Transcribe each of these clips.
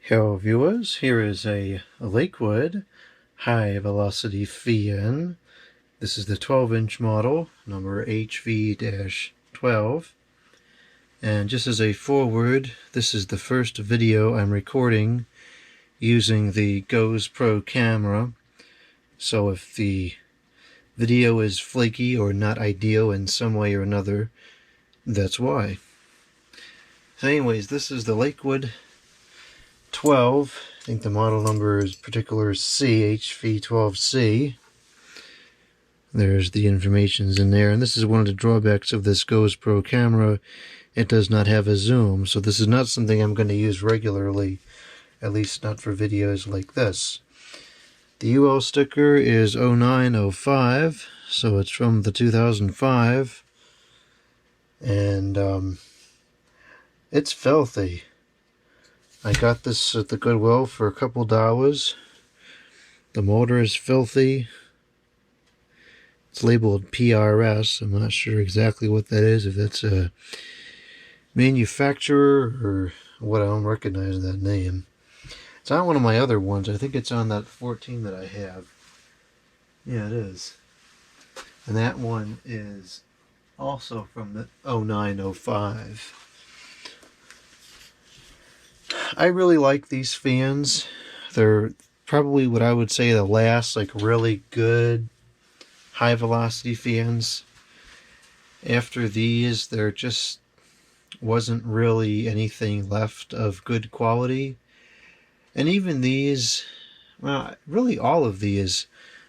Hello viewers, here is a Lakewood high velocity fan. This is the 12-inch model, number HV-12. And just as a foreword, this is the first video I'm recording using the GoesPro Camera. So if the video is flaky or not ideal in some way or another, that's why. So anyways, this is the Lakewood 12. I think the model number is particular C, HV-12C. There's the information's in there, and this is one of the drawbacks of this GoesPro camera. It does not have a zoom, so this is not something I'm going to use regularly, at least not for videos like this. The UL sticker is 0905, so it's from the 2005, and it's filthy. I got this at the Goodwill for a couple dollars. The motor is filthy. It's labeled PRS. I'm not sure exactly what that is, if that's a manufacturer or what. I don't recognize that name. It's on one of my other ones. I think it's on that 14 that I have. Yeah, it is. And that one is also from the 0905. I really like these fans. They're probably what I would say the last really good high velocity fans. After these, there just wasn't really anything left of good quality. And even these, well, really all of these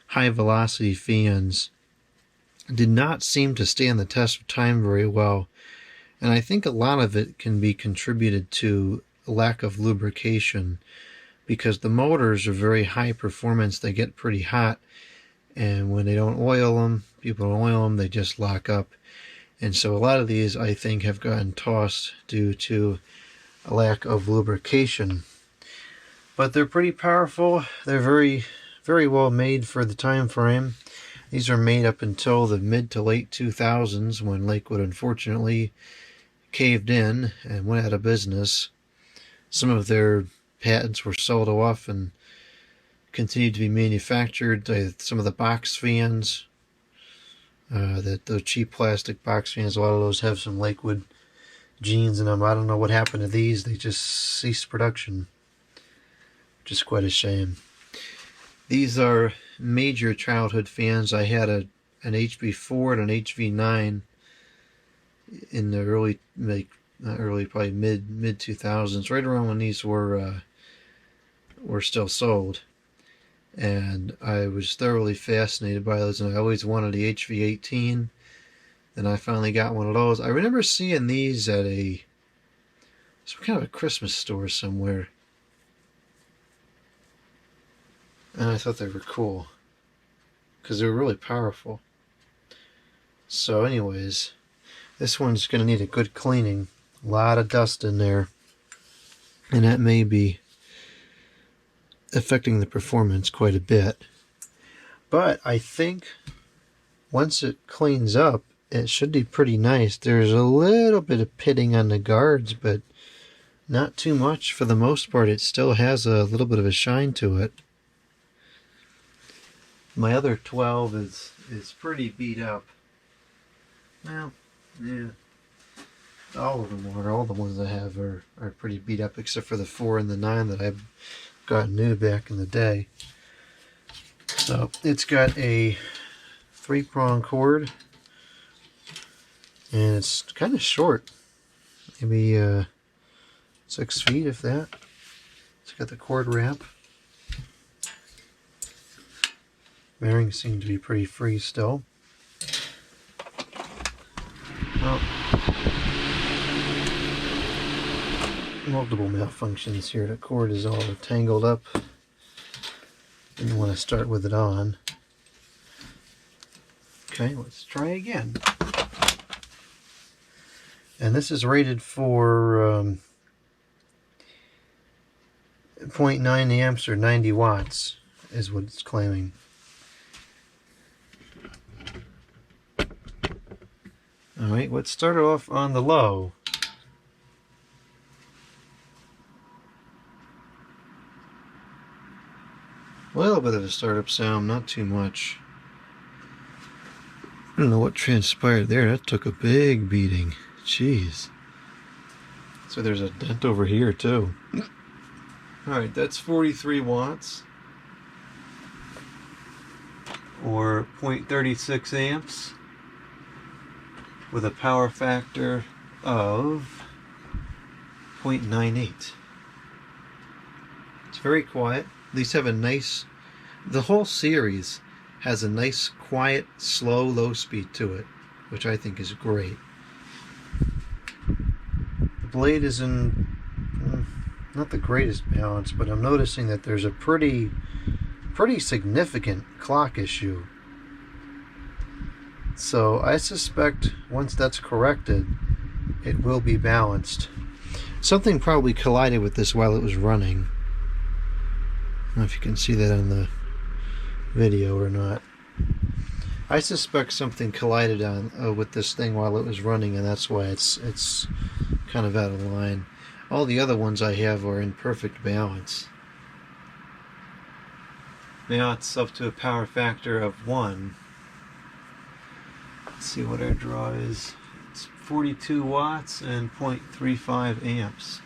high velocity fans did not seem to stand the test of time very well. And I think a lot of it can be contributed to lack of lubrication, because the motors are very high performance. They get pretty hot, and when they don't oil them, people don't oil them, they just lock up. And so a lot of these, I think, have gotten tossed due to a lack of lubrication. But they're pretty powerful. They're very, very well made for the time frame. These are made up until the mid to late 2000s, when Lakewood unfortunately caved in and went out of business. Some of their patents were sold off and continued to be manufactured. Some of the box fans, the cheap plastic box fans, a lot of those have some Lakewood genes in them. I don't know what happened to these. They just ceased production, which is quite a shame. These are major childhood fans. I had an HV-4 and an HV-9 in the early, not early, probably mid 2000s, right around when these were still sold, and I was thoroughly fascinated by those, and I always wanted the HV-18. Then I finally got one of those. I remember seeing these at some kind of a Christmas store somewhere, and I thought they were cool because they were really powerful. So anyways, this one's going to need a good cleaning. A lot of dust in there, and that may be affecting the performance quite a bit. But I think once it cleans up, it should be pretty nice. There's a little bit of pitting on the guards, but not too much. For the most part, it still has a little bit of a shine to it. My other 12 is pretty beat up. Well, yeah. All of them are. All the ones I have are pretty beat up, except for the 4 and the 9 that I've got new back in the day. So it's got a 3-prong cord, and it's kind of short, maybe 6 feet, if that. It's got the cord wrap. Bearings seem to be pretty free still. Well, multiple malfunctions here. The cord is all tangled up. Didn't want to start with it on. Okay, let's try again. And this is rated for 0.9 amps or 90 watts is what it's claiming. Alright, let's start it off on the low. A little bit of a startup sound, not too much. I don't know what transpired there. That took a big beating. Jeez. So there's a dent over here too. Alright, that's 43 watts. Or 0.36 amps. With a power factor of 0.98. It's very quiet. These have a nice... The whole series has a nice, quiet, slow, low speed to it, which I think is great. The blade is in not the greatest balance, but I'm noticing that there's a pretty significant clock issue. So I suspect once that's corrected, it will be balanced. Something probably collided with this while it was running. I don't know if you can see that on the video or not. I suspect something collided on with this thing while it was running, and that's why it's kind of out of line. All the other ones I have are in perfect balance. Now it's up to a power factor of 1. Let's see what our draw is. It's 42 watts and 0.35 amps.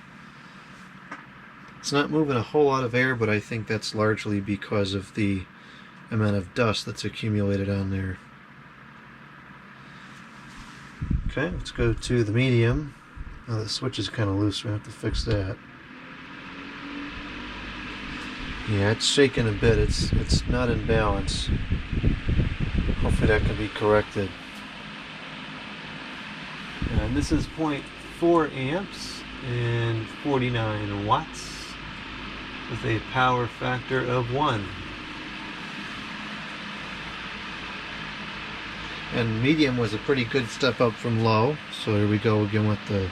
It's not moving a whole lot of air, but I think that's largely because of the amount of dust that's accumulated on there. Okay, let's go to the medium. Oh, the switch is kind of loose, so we have to fix that. Yeah, it's shaking a bit. It's not in balance. Hopefully that can be corrected. And this is 0.4 amps and 49 watts with a power factor of 1. And medium was a pretty good step up from low, so here we go again with the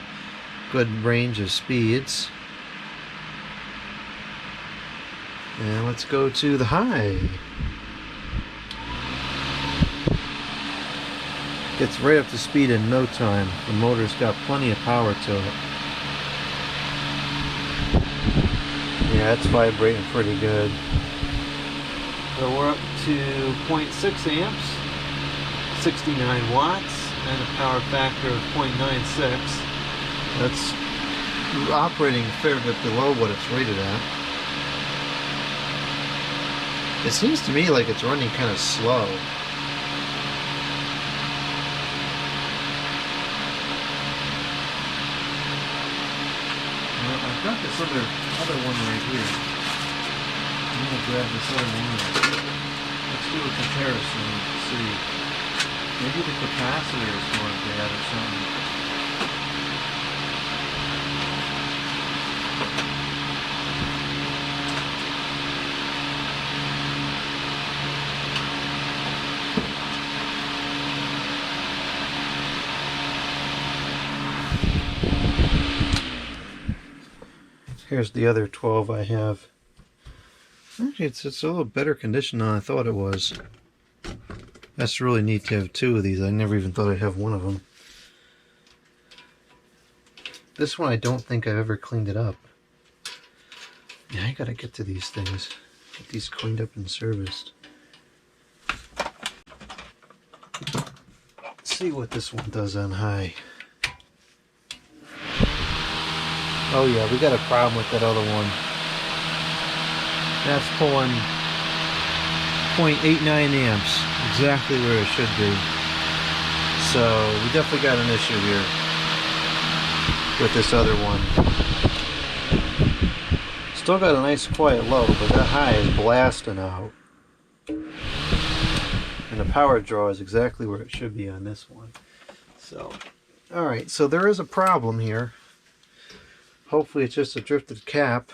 good range of speeds. And let's go to the high. Gets right up to speed in no time. The motor's got plenty of power to it. Yeah, it's vibrating pretty good. So we're up to 0.6 amps. 69 watts and a power factor of 0.96. That's operating a fair bit below what it's rated at. It seems to me like it's running kind of slow. Well, I've got this other one right here. I'm going to grab this other one. Let's do a comparison and see. Maybe the capacitor is going bad or something. Here's the other 12 I have. Actually, it's a little better condition than I thought it was. That's really neat to have 2 of these. I never even thought I'd have 1 of them. This one I don't think I've ever cleaned it up. Yeah, I gotta get to these things. Get these cleaned up and serviced. Let's see what this one does on high. Oh yeah, we got a problem with that other one. That's pulling 0.89 amps, exactly where it should be. So we definitely got an issue here with this other one. Still got a nice quiet low, but that high is blasting out. And the power draw is exactly where it should be on this one. So, alright, so there is a problem here. Hopefully it's just a drifted cap.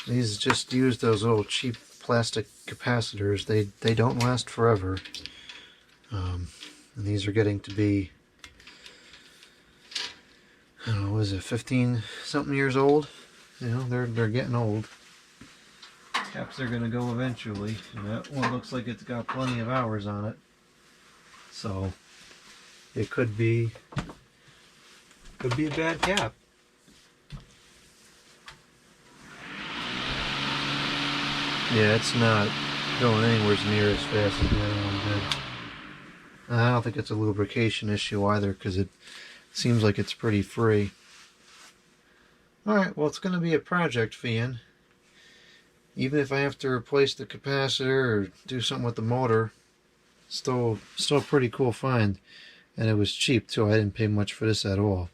These just use those little cheap plastic capacitors. They don't last forever. And these are getting to be, I don't know, what is it, 15 something years old? You know, they're getting old. Caps are gonna go eventually. And that one looks like it's got plenty of hours on it. So it could be a bad cap. Yeah, it's not going anywhere near as fast as the other one did. And I don't think it's a lubrication issue either, because it seems like it's pretty free. Alright, well, it's going to be a project fan. Even if I have to replace the capacitor or do something with the motor, still a pretty cool find. And it was cheap too. I didn't pay much for this at all.